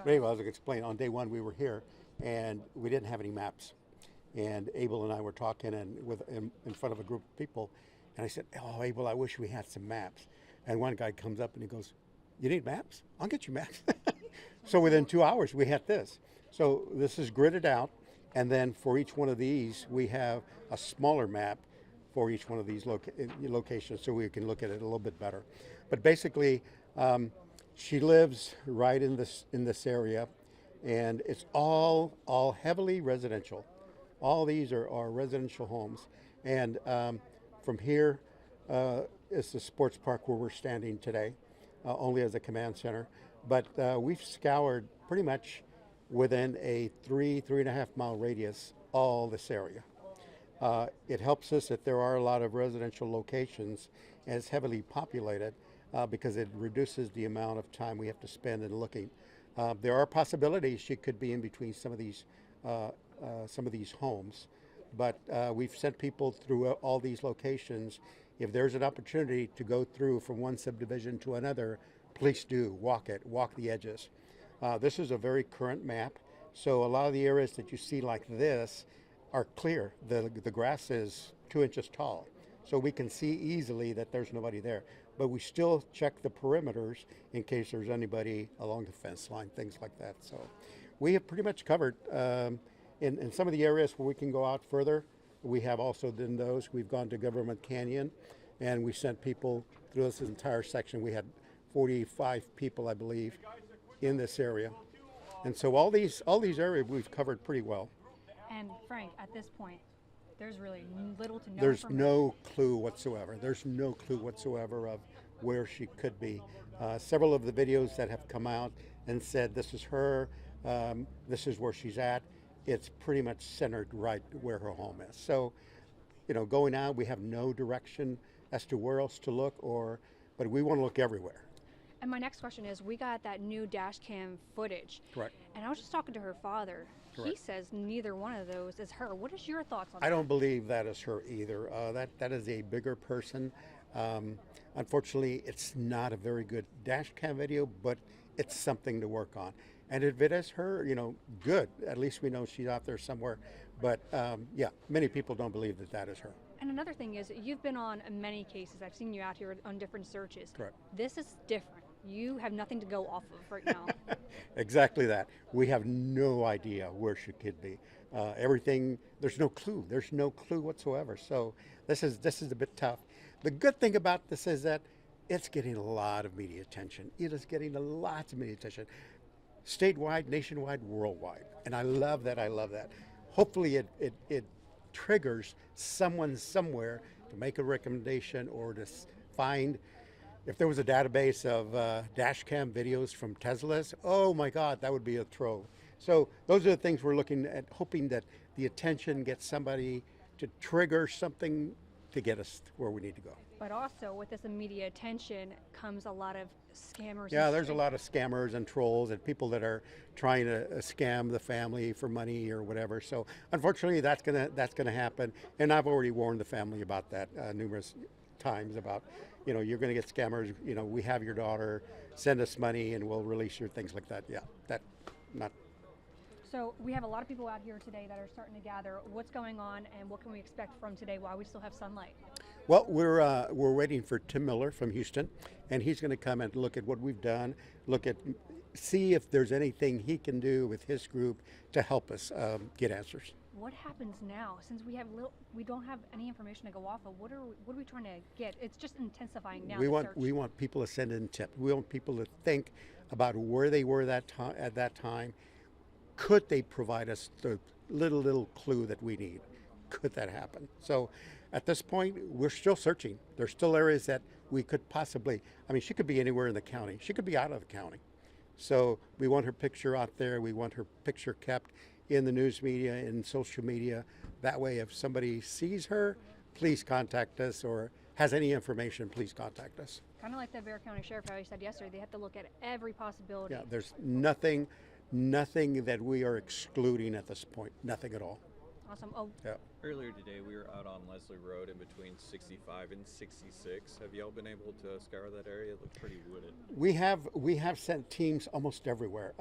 But anyway, I was going to explain, on day one we were here and we didn't have any maps. And Abel and I were talking in front of a group of people. And I said, oh, Abel, I wish we had some maps. And one guy comes up and he goes, you need maps? I'll get you maps. So within 2 hours, we had this. So this is gridded out. And then for each one of these, we have a smaller map for each one of these locations so we can look at it a little bit better. But basically, she lives right in this area, and it's all heavily residential. All these are residential homes. And from here is the sports park where we're standing today, only as a command center. But we've scoured pretty much within a 3.5 mile radius, all this area. It helps us that there are a lot of residential locations and it's heavily populated because it reduces the amount of time we have to spend in looking. There are possibilities she could be in between some of these homes, but we've sent people through all these locations. If there's an opportunity to go through from one subdivision to another, please do walk the edges. This is a very current map, so a lot of the areas that you see like this are clear. The grass is 2 inches tall, so we can see easily that there's nobody there. But we still check the perimeters in case there's anybody along the fence line, things like that. So we have pretty much covered. In some of the areas where we can go out further, we have also done those. We've gone to Government Canyon, and we sent people through this entire section. We had 45 people, I believe, in this area. And so all these areas we've covered pretty well. And Frank, at this point, there's really little to know. There's no clue whatsoever. There's no clue whatsoever of where she could be. Several of the videos that have come out and said this is her, this is where she's at, it's pretty much centered right where her home is. So, going out, we have no direction as to where else to look, but we want to look everywhere. And my next question is, we got that new dash cam footage. Correct. And I was just talking to her father. Correct. He says neither one of those is her. What is your thoughts on that? I don't believe that is her either. That is a bigger person. Unfortunately, it's not a very good dash cam video, but it's something to work on. And if it is her, good. At least we know she's out there somewhere. But yeah, many people don't believe that is her. And another thing is, you've been on many cases. I've seen you out here on different searches. Correct. This is different. You have nothing to go off of right now. Exactly that. We have no idea where she could be. Everything, there's no clue. There's no clue whatsoever. So this is a bit tough. The good thing about this is that it's getting a lot of media attention. It is getting lots of media attention. Statewide, nationwide, worldwide. And I love that. Hopefully it triggers someone somewhere to make a recommendation or to find. If there was a database of dash cam videos from Teslas, oh my God, that would be a trove. So those are the things we're looking at, hoping that the attention gets somebody to trigger something to get us where we need to go. But also, with this media attention comes a lot of scammers. Yeah, there's a lot of scammers and trolls and people that are trying to scam the family for money or whatever. So unfortunately, that's gonna happen. And I've already warned the family about that numerous times about, you're going to get scammers. We have your daughter, send us money and we'll release your things like that. Yeah, not. So we have a lot of people out here today that are starting to gather. What's going on and what can we expect from today while we still have sunlight? Well, we're waiting for Tim Miller from Houston, and he's going to come and look at what we've done, see if there's anything he can do with his group to help us get answers. What happens now, since we don't have any information to go off of? What are we trying to get? It's just intensifying now. We want people to send in tips. We want people to think about where they were at that time. Could they provide us the little clue that we need? Could that happen? So at this point, we're still searching. There's still areas that we could possibly, she could be anywhere in the county. She could be out of the county. So we want her picture out there. We want her picture kept in the news media, in social media. That way, if somebody sees her, please contact us, or has any information, please contact us. Kind of like the Bexar County Sheriff, how he said yesterday, they have to look at every possibility. Yeah, there's nothing that we are excluding at this point, nothing at all. Awesome. Oh, Yeah. Earlier today, we were out on Leslie Road in between 65 and 66. Have y'all been able to scour that area? It looks pretty wooded. We have sent teams almost everywhere.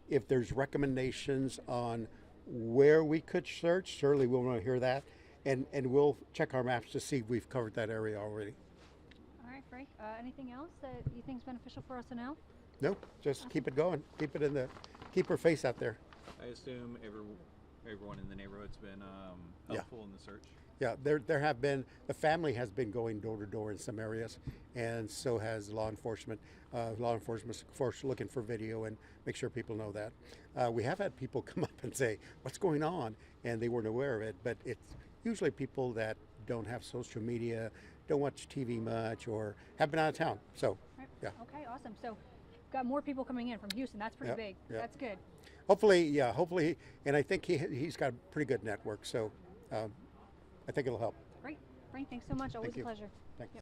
If there's recommendations on where we could search, certainly we'll want to hear that, and we'll check our maps to see if we've covered that area already. all right, Frank. Anything else that you think is beneficial for us to know? No, just keep it going. Keep her face out there. I assume everyone in the neighborhood's been helpful in the search. Yeah, there have been, the family has been going door to door in some areas, and so has law enforcement. Law enforcement, of course, looking for video and make sure people know that. We have had people come up and say, what's going on? And they weren't aware of it, but it's usually people that don't have social media, don't watch TV much, or have been out of town. So, Right. yeah. Okay, awesome. So, got more people coming in from Houston. That's pretty Yeah, big. yeah. That's good. Hopefully, and I think he's got a pretty good network, so I think it'll help. Great. Frank, thanks so much. Always Thank you. a pleasure.